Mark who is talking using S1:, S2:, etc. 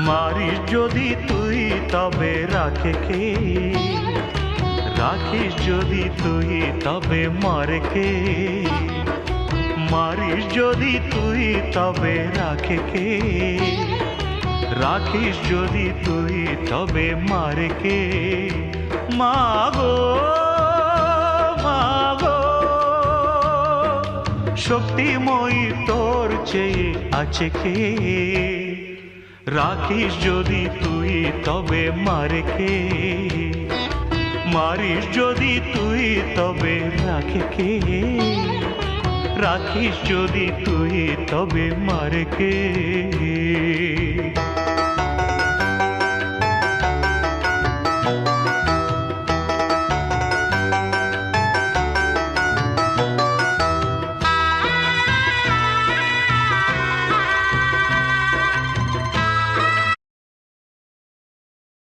S1: মারিস যদি তুই তবে রাখে কে, রাখিস যদি তুই তবে মারে কে। মারিস যদি তুই তবে রাখে কে, রাখিস যদি তুই তবে মারে কে। মাগো মাগো শক্তিময়ী তোর চেয়ে আছে কে, রাখিস যদি তুই তবে মারে কে। মারিস যদি তুই তবে রাখে কে, রাখিস যদি তুই তবে মারে কে।